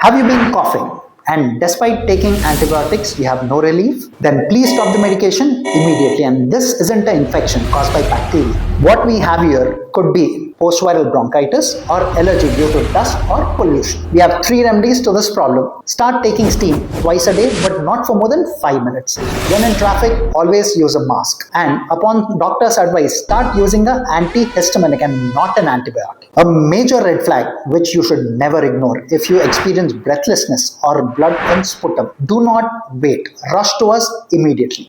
Have you been coughing? And despite taking antibiotics, you have no relief? Then please stop the medication immediately. And this isn't an infection caused by bacteria. What we have here could be post-viral bronchitis or allergy due to dust or pollution. We have 3 remedies to this problem. Start taking steam twice a day, but not for more than 5 minutes. When in traffic, always use a mask. And upon doctor's advice, start using an antihistaminic and not an antibiotic. A major red flag which you should never ignore: if you experience breathlessness or blood in sputum, do not wait. Rush to us immediately.